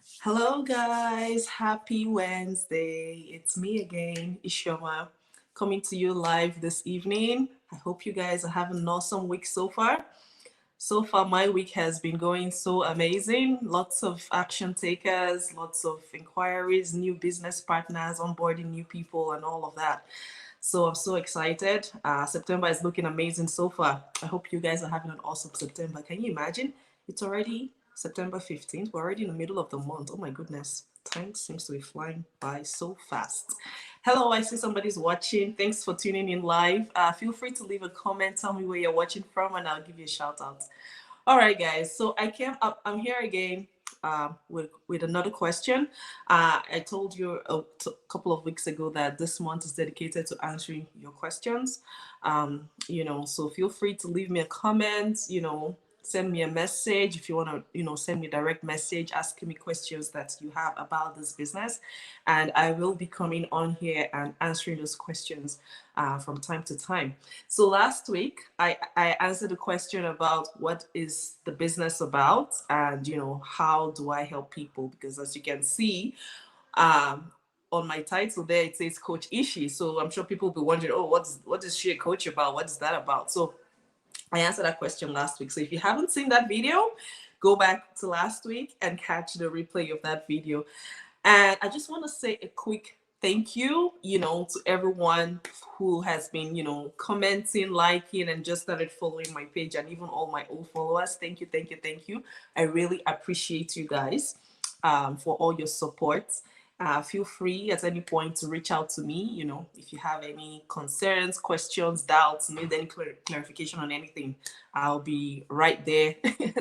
Hello, guys. Happy Wednesday. It's me again, Ishoma, coming to you live this evening. I hope you guys are having an awesome week so far. So far, my week has been going so amazing. Lots of action takers, lots of inquiries, new business partners, onboarding new people, and all of that. So I'm so excited. September is looking amazing so far. I hope you guys are having an awesome September. Can you imagine? It's already September 15th. We're already in the middle of the month. Oh my goodness. Time seems to be flying by so fast. Hello, I see somebody's watching. Thanks for tuning in live. Feel free to leave a comment. Tell me where you're watching from, and I'll give you a shout out. All right, guys. So I came up. I'm here again with another question. I told you a couple of weeks ago that this month is dedicated to answering your questions. So feel free to leave me a comment. Send me a message if you want to. Send me a direct message asking me questions that you have about this business, and I will be coming on here and answering those questions from time to time. So last week, I answered a question about what is the business about, and how do I help people? Because as you can see, um, on my title there it says Coach Ishi. So I'm sure people will be wondering, oh, what is she a coach about? What is that about? So I answered that question last week. So if you haven't seen that video, go back to last week and catch the replay of that video. And I just want to say a quick thank you, to everyone who has been, commenting, liking, and just started following my page, and even all my old followers. Thank you, thank you, thank you. I really appreciate you guys for all your support. Feel free at any point to reach out to me, if you have any concerns, questions, doubts, need any clarification on anything. I'll be right there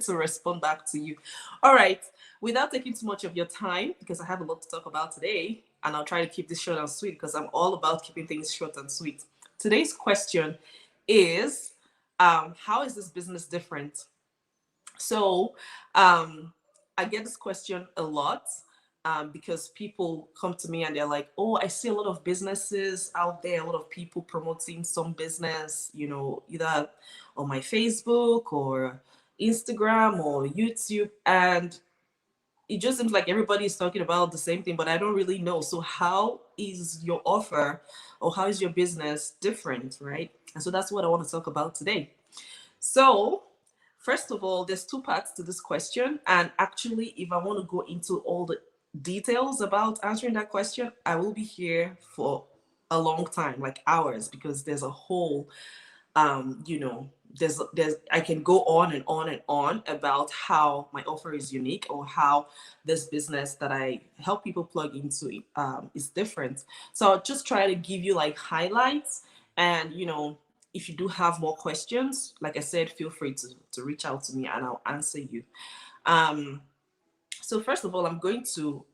to respond back to you. All right. Without taking too much of your time, because I have a lot to talk about today, and I'll try to keep this short and sweet because I'm all about keeping things short and sweet. Today's question is, how is this business different? So um, I get this question a lot because people come to me and they're like, oh, I see a lot of businesses out there, a lot of people promoting some business, either on my Facebook or Instagram or YouTube. And it just seems like everybody is talking about the same thing, but I don't really know. So, how is your offer or how is your business different, right? And so that's what I want to talk about today. So, first of all, there's two parts to this question. And actually, if I want to go into all the details about answering that question, I will be here for a long time, like hours, because there's a whole there's I can go on and on and on about how my offer is unique or how this business that I help people plug into is different. So I'll just try to give you like highlights, and if you do have more questions, like I said, feel free to reach out to me and I'll answer you. um so first of all, I'm going to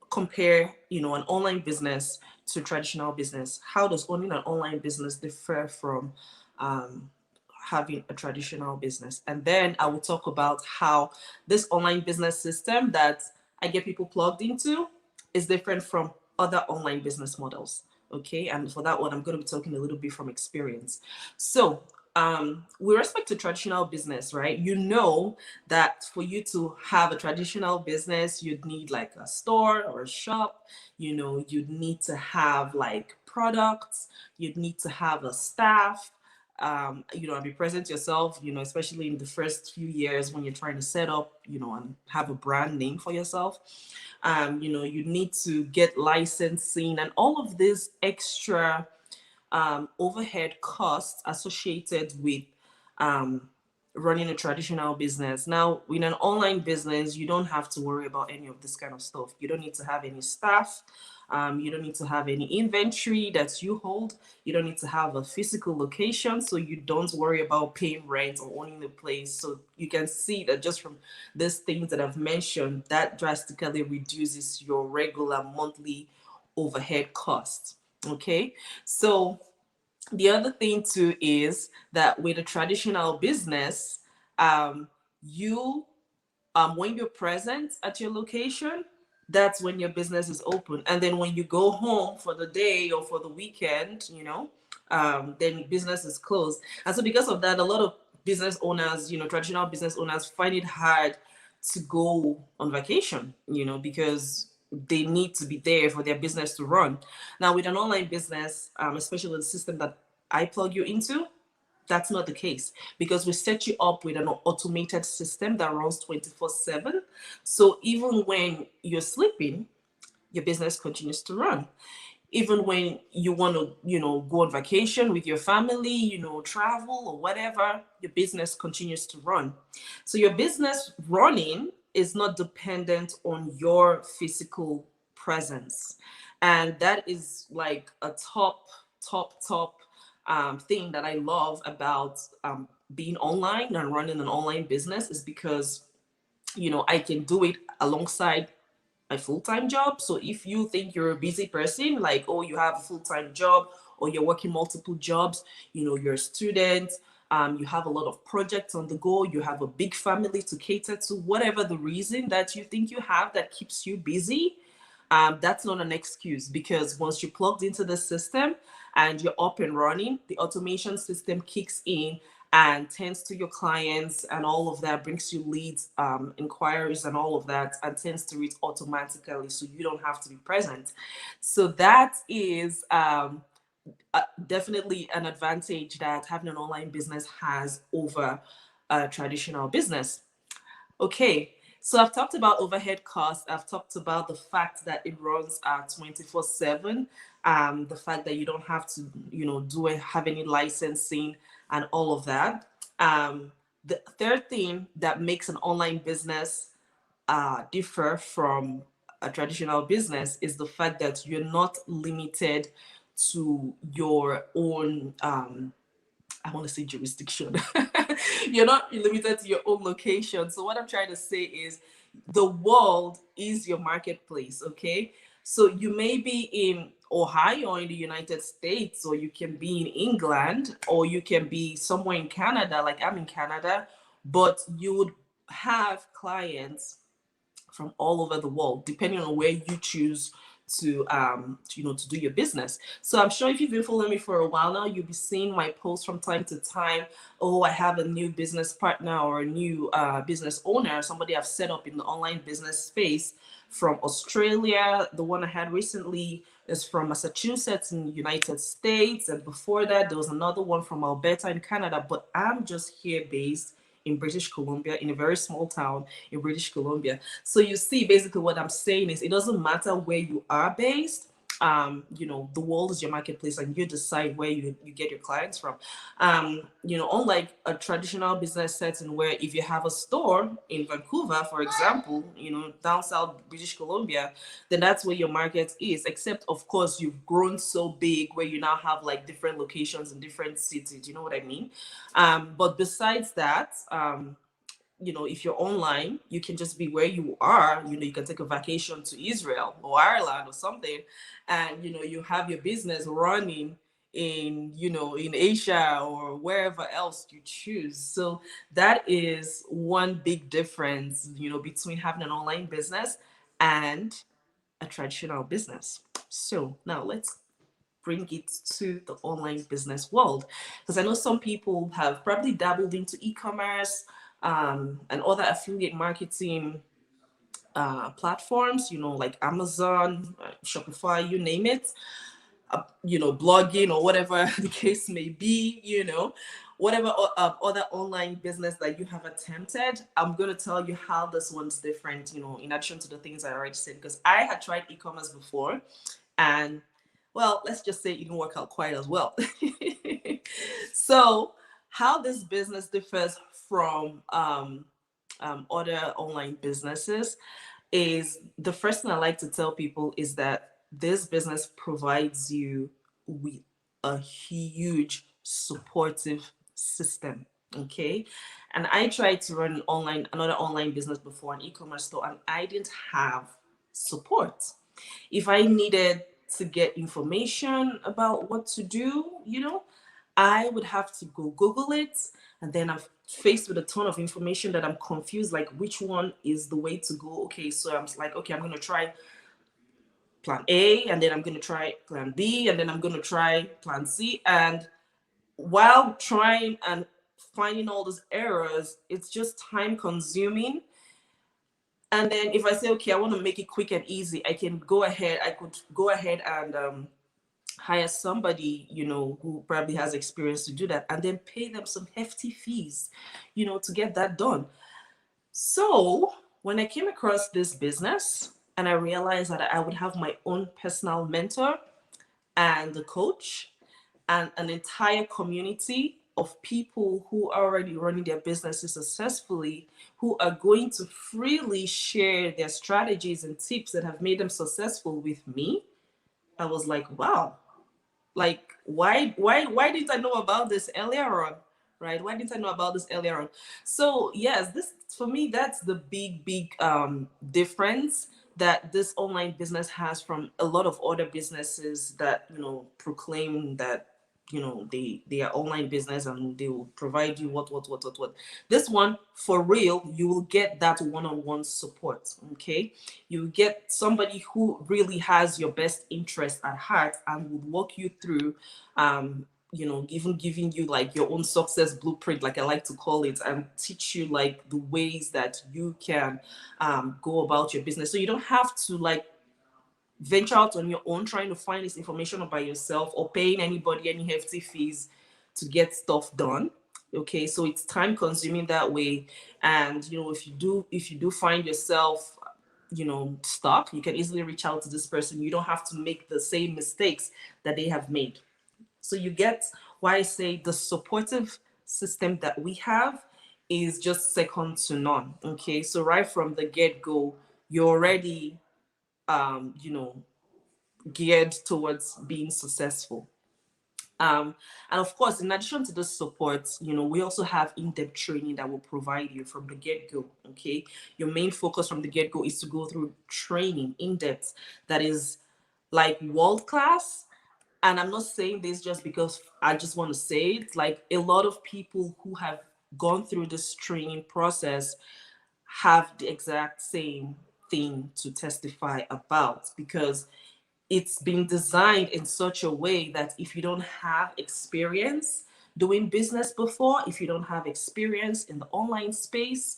compare an online business to traditional business. How does owning an online business differ from um, having a traditional business? And then I will talk about how this online business system that I get people plugged into is different from other online business models. Okay, and for that one, I'm going to be talking a little bit from experience. So, with respect to traditional business, right? That for you to have a traditional business, you'd need like a store or a shop. You'd need to have like products. You'd need to have a staff. And be present yourself, especially in the first few years when you're trying to set up, and have a brand name for yourself. You need to get licensing and all of this extra overhead costs associated with um, running a traditional business. Now, in an online business, you don't have to worry about any of this kind of stuff. You don't need to have any staff. You don't need to have any inventory that you hold. You don't need to have a physical location, so you don't worry about paying rent or owning the place. So you can see that just from these things that I've mentioned, that drastically reduces your regular monthly overhead costs. Okay, so the other thing too is that with a traditional business, um, you when you're present at your location, that's when your business is open. And then when you go home for the day or for the weekend, then business is closed. And so because of that, a lot of business owners, traditional business owners find it hard to go on vacation, because they need to be there for their business to run. Now, with an online business, especially the system that I plug you into, that's not the case, because we set you up with an automated system that runs 24/7. So even when you're sleeping, your business continues to run. Even when you want to, go on vacation with your family, travel or whatever, your business continues to run. So your business running is not dependent on your physical presence. And that is like a top thing that I love about being online and running an online business, is because, I can do it alongside a full-time job. So if you think you're a busy person, like, oh, you have a full-time job, or you're working multiple jobs, you're a student, you have a lot of projects on the go, you have a big family to cater to, whatever the reason that you think you have that keeps you busy, that's not an excuse, because once you're plugged into the system and you're up and running, the automation system kicks in and tends to your clients and all of that, brings you leads, inquiries and all of that, and tends to it automatically, so you don't have to be present. So that is definitely an advantage that having an online business has over a traditional business. Okay, so I've talked about overhead costs. I've talked about the fact that it runs 24/7. The fact that you don't have to, have any licensing and all of that. The third thing that makes an online business differ from a traditional business is the fact that you're not limited to your own I want to say jurisdiction. You're not limited to your own location. So what I'm trying to say is the world is your marketplace, okay? So you may be in Ohio or in the United States, or you can be in England, or you can be somewhere in Canada, like I'm in Canada, but you would have clients from all over the world, depending on where you choose to do your business. So I'm sure if you've been following me for a while now, you'll be seeing my posts from time to time. Oh, I have a new business partner or a new business owner, somebody I've set up in the online business space from Australia. The one I had recently is from Massachusetts in the United States, and before that there was another one from Alberta in Canada. But I'm just here based in British Columbia, in a very small town in British Columbia. So you see, basically what I'm saying is, it doesn't matter where you are based. The world is your marketplace, and you decide where you get your clients from. Unlike a traditional business setting where if you have a store in Vancouver, for example, down south British Columbia, then that's where your market is. Except, of course, you've grown so big where you now have like different locations in different cities. You know what I mean? But besides that, if you're online, you can just be where you are. You can take a vacation to Israel or Ireland or something, and you have your business running in Asia or wherever else you choose. So that is one big difference, between having an online business and a traditional business. So now let's bring it to the online business world, because I know some people have probably dabbled into e-commerce and other affiliate marketing platforms, like Amazon, Shopify, you name it, blogging or whatever the case may be, whatever other online business that you have attempted. I'm going to tell you how this one's different, in addition to the things I already said, because I had tried e-commerce before, and well, let's just say it didn't work out quite as well. So how this business differs from other online businesses is, the first thing I like to tell people is that this business provides you with a huge supportive system. Okay. And I tried to run another online business before, an e-commerce store, and I didn't have support. If I needed to get information about what to do, I would have to go Google it, and then I'm faced with a ton of information that I'm confused, like which one is the way to go. Okay, so I'm like, okay, I'm gonna try plan A, and then I'm gonna try plan B, and then I'm gonna try plan C. And while trying and finding all those errors, it's just time consuming. And then if I say, okay, I want to make it quick and easy, I could go ahead and hire somebody, who probably has experience to do that, and then pay them some hefty fees, to get that done. So when I came across this business and I realized that I would have my own personal mentor and a coach and an entire community of people who are already running their businesses successfully, who are going to freely share their strategies and tips that have made them successful with me, I was like, wow, like why didn't I know about this earlier on? Right? Why didn't I know about this earlier on? So yes, this for me, that's the big difference that this online business has from a lot of other businesses that proclaim that they are online business and they will provide you what. This one, for real, you will get that one-on-one support. Okay, you get somebody who really has your best interest at heart and would walk you through, even giving you like your own success blueprint, like I like to call it, and teach you like the ways that you can go about your business, so you don't have to like venture out on your own trying to find this information about yourself or paying anybody any hefty fees to get stuff done. Okay, so it's time consuming that way. And if you do find yourself stuck, you can easily reach out to this person. You don't have to make the same mistakes that they have made. So you get why I say the supportive system that we have is just second to none. Okay, so right from the get-go, you're already you know geared towards being successful. And of course, in addition to this support, we also have in-depth training that will provide you from the get-go. Okay, your main focus from the get-go is to go through training in depth that is like world class. And I'm not saying this just because I just want to say it. Like a lot of people who have gone through this training process have the exact same thing to testify about, because it's been designed in such a way that if you don't have experience doing business before, if you don't have experience in the online space,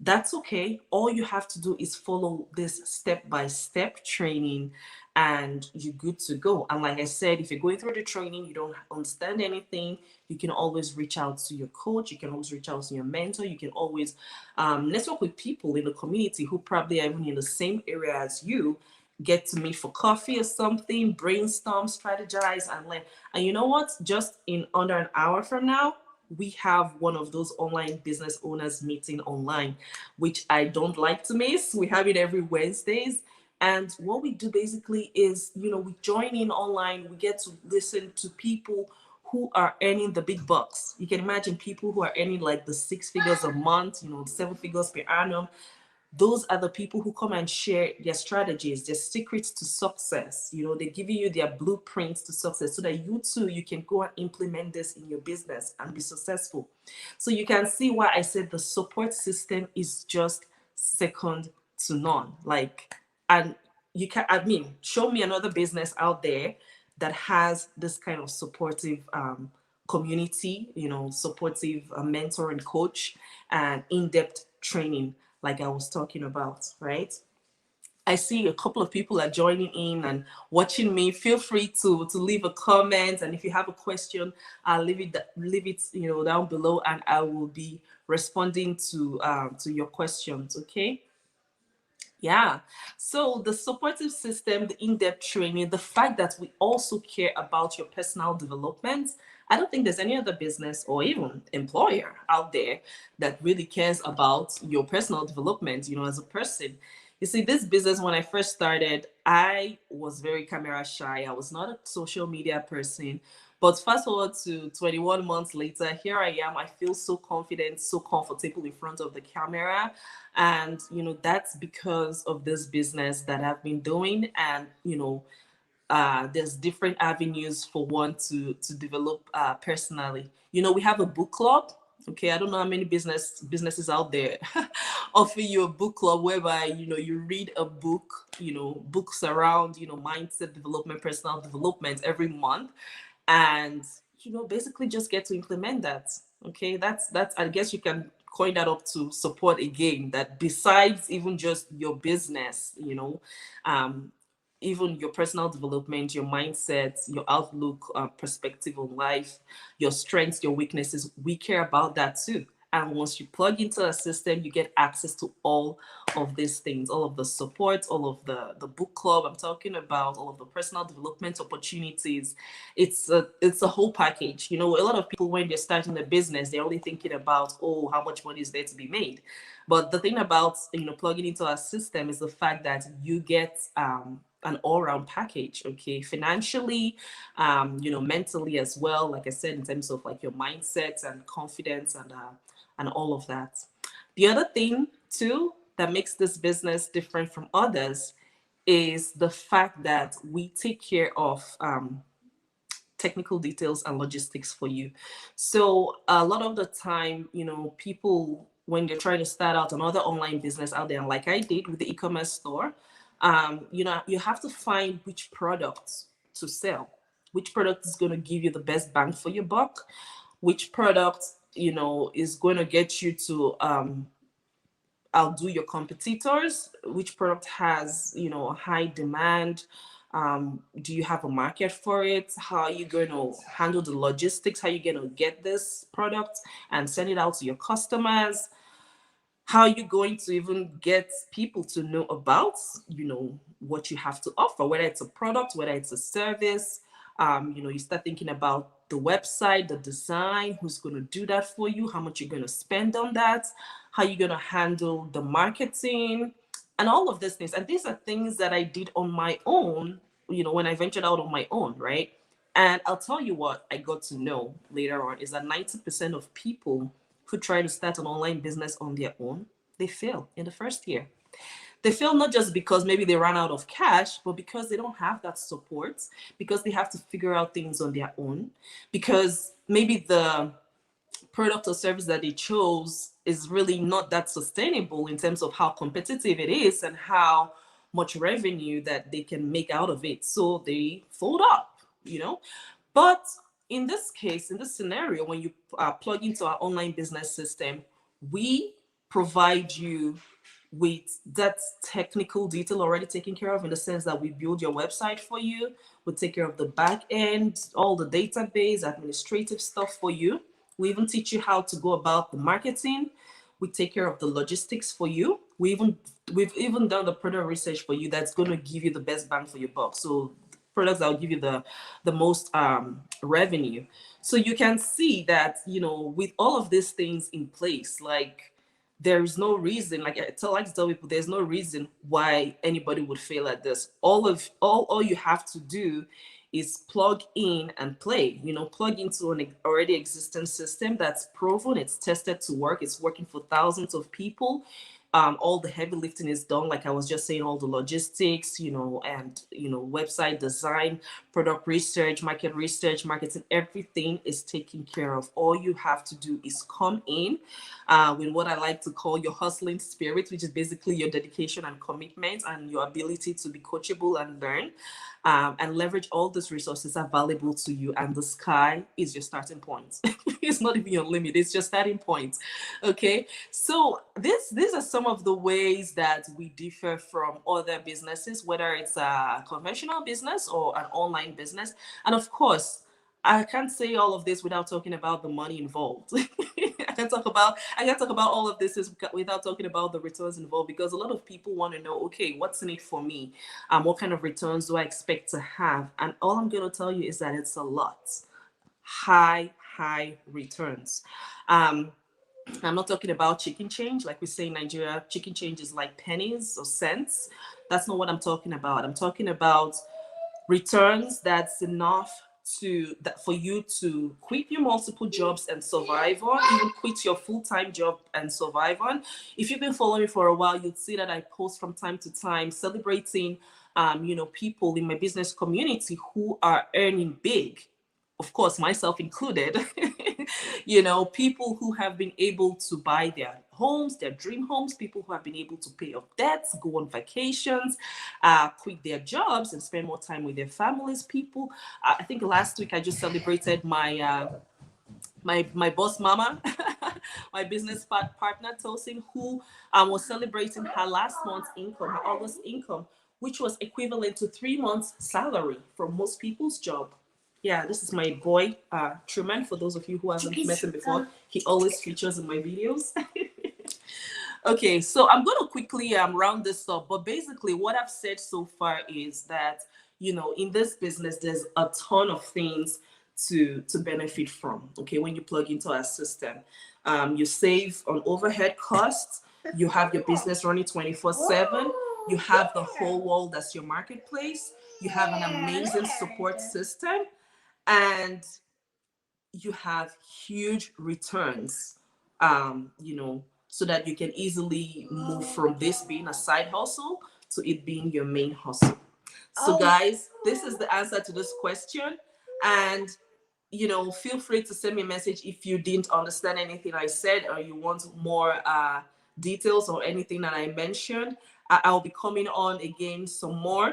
that's okay. All you have to do is follow this step by step training and you're good to go. And like I said, if you're going through the training, you don't understand anything, you can always reach out to your coach, you can always reach out to your mentor, you can always network with people in the community who probably are even in the same area as you. Get to meet for coffee or something, brainstorm, strategize, and learn. And you know what? Just in under an hour from now, we have one of those online business owners meeting online, which I don't like to miss. We have it every Wednesdays. And what we do basically is, we join in online, we get to listen to people who are earning the big bucks. You can imagine people who are earning like the 6 figures a month, 7 figures per annum. Those are the people who come and share their strategies, their secrets to success. They're giving you their blueprints to success so that you too, you can go and implement this in your business and be successful. So you can see why I said the support system is just second to none. Like, and show me another business out there that has this kind of supportive community, supportive mentor and coach and in-depth training like I was talking about, right? I see a couple of people are joining in and watching me. Feel free to leave a comment, and if you have a question, I'll leave it down below, and I will be responding to your questions. Okay. Yeah. So the supportive system, the in-depth training, the fact that we also care about your personal development. I don't think there's any other business or even employer out there that really cares about your personal development, as a person. You see, this business, when I first started, I was very camera shy. I was not a social media person. But fast forward to 21 months later, here I am. I feel so confident, so comfortable in front of the camera. And, that's because of this business that I've been doing. And, there's different avenues for one to develop personally. We have a book club. Okay, I don't know how many businesses out there offer you a book club whereby you read a book, books around mindset development, personal development every month, and basically just get to implement that. Okay, that's I guess you can coin that up to support again, that besides even just your business, um, even your personal development, your mindset, your outlook, perspective on life, your strengths, your weaknesses, we care about that too. And once you plug into a system, you get access to all of these things, all of the support, all of the book club I'm talking about, all of the personal development opportunities. It's a whole package. A lot of people, when they're starting a business, they're only thinking about, oh, how much money is there to be made. But the thing about plugging into our system is the fact that you get an all-round package, okay, financially, mentally as well, like I said, in terms of like your mindset and confidence and all of that. The other thing too that makes this business different from others is the fact that we take care of technical details and logistics for you. So a lot of the time, people, when they're trying to start out another online business out there, like I did with the e-commerce store, you have to find which product to sell, which product is going to give you the best bang for your buck, which product, is going to get you to outdo your competitors, which product has, high demand. Do you have a market for it? How are you going to handle the logistics? How are you going to get this product and send it out to your customers? How are you going to even get people to know about, what you have to offer, whether it's a product, whether it's a service? You start thinking about the website, the design, who's going to do that for you, how much you're going to spend on that, how you're going to handle the marketing, and all of these things. And these are things that I did on my own, when I ventured out on my own, right? And I'll tell you what I got to know later on is that 90% of people who try to start an online business on their own, they fail in the first year. They fail not just because maybe they ran out of cash, but because they don't have that support, because they have to figure out things on their own, because maybe the product or service that they chose is really not that sustainable in terms of how competitive it is and how much revenue that they can make out of it. So they fold up. But in this case, in this scenario, when you plug into our online business system, we provide you with that technical detail already taken care of, in the sense that we build your website for you, we take care of the back end, all the database, administrative stuff for you. We even teach you how to go about the marketing. We take care of the logistics for you. We've even done the product research for you that's going to give you the best bang for your buck. So products that will give you the most revenue. So you can see that, with all of these things in place, like, there is no reason, like I like to tell people, there's no reason why anybody would fail at this. All you have to do is plug in and play. Plug into an already existing system that's proven, it's tested to work, it's working for thousands of people. All the heavy lifting is done, like I was just saying, all the logistics, and website design, product research, marketing, everything is taken care of. All you have to do is come in with what I like to call your hustling spirit, which is basically your dedication and commitment and your ability to be coachable and learn, and leverage all these resources available to you. And the sky is your starting point. It's not even your limit, it's your starting point. Okay, so these are some of the ways that we differ from other businesses, whether it's a conventional business or an online business. And of course, I can't say all of this without talking about the money involved. I can't talk about all of this without talking about the returns involved, because a lot of people want to know, okay, what's in it for me? What kind of returns do I expect to have? And all I'm going to tell you is that it's a lot. High returns. I'm not talking about chicken change. Like we say in Nigeria, chicken change is like pennies or cents. That's not what I'm talking about. I'm talking about returns that's enough for you to quit your multiple jobs and survive on, even quit your full-time job and survive on. If you've been following me for a while, you'd see that I post from time to time celebrating people in my business community who are earning big, of course, myself included. People who have been able to buy their homes, their dream homes, people who have been able to pay off debts, go on vacations, quit their jobs and spend more time with their families. People, I think last week I just celebrated my boss mama. my business partner Tosin, who was celebrating her last month's income, her August income, which was equivalent to 3 months' salary for most people's job. Yeah, this is my boy, Truman. For those of you who haven't met him before, he always features in my videos. Okay, so I'm going to quickly round this up. But basically, what I've said so far is that, in this business, there's a ton of things to benefit from. Okay, when you plug into our system, you save on overhead costs. You have your business running 24/7. You have the whole world as your marketplace. You have an amazing support system, and you have huge returns. So that you can easily move from this being a side hustle to it being your main hustle. So, guys, this is the answer to this question. And, feel free to send me a message if you didn't understand anything I said or you want more details or anything that I mentioned. I'll be coming on again some more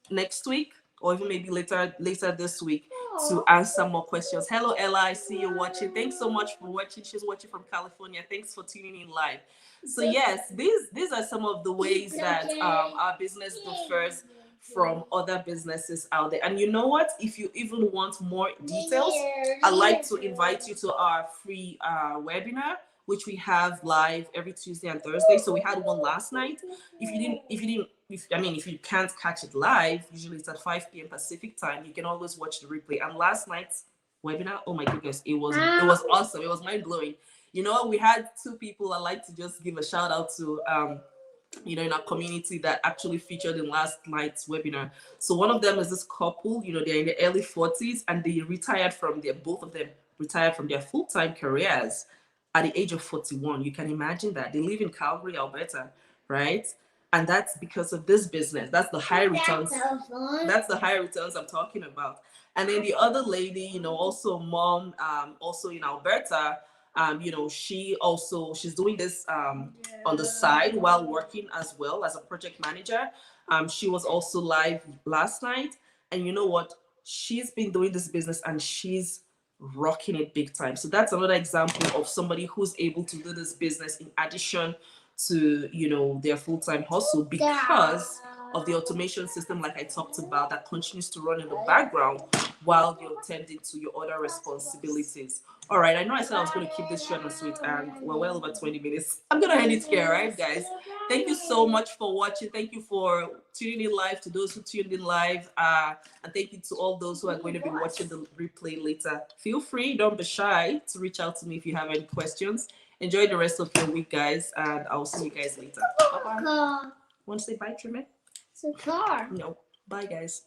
next week, or even maybe later this week, to answer more questions. Hello, Ella. I see you watching. Thanks so much for watching. She's watching from California. Thanks for tuning in live. So yes, these are some of the ways that our business differs from other businesses out there. And you know what? If you even want more details, I'd like to invite you to our free webinar, which we have live every Tuesday and Thursday. So we had one last night. If you can't catch it live, usually it's at 5 p.m. Pacific time, you can always watch the replay. And last night's webinar, oh my goodness, it was awesome. It was mind blowing. We had two people I'd like to just give a shout out to, in our community that actually featured in last night's webinar. So one of them is this couple, they're in the early 40s, and both of them retired from their full-time careers at the age of 41. You can imagine that. They live in Calgary, Alberta, right? And that's because of this business. That's the high returns. That's the high returns I'm talking about. And then the other lady, also mom, also in Alberta, she's doing this on the side while working as well as a project manager. She was also live last night, and you know what? She's been doing this business and she's rocking it big time. So that's another example of somebody who's able to do this business in addition to their full-time hustle, because of the automation system, like I talked about, that continues to run in the background while you're tending to your other responsibilities. All right, I know I said I was going to keep this short and sweet, and we're well over 20 minutes. I'm going to end it here, right, guys? Thank you so much for watching. Thank you for tuning in live, to those who tuned in live, and thank you to all those who are going to be watching the replay later. Feel free, don't be shy, to reach out to me if you have any questions. Enjoy the rest of your week, guys, and I'll see you guys later. Bye-bye. Want to say bye, Truman? It's a car. No. Bye, guys.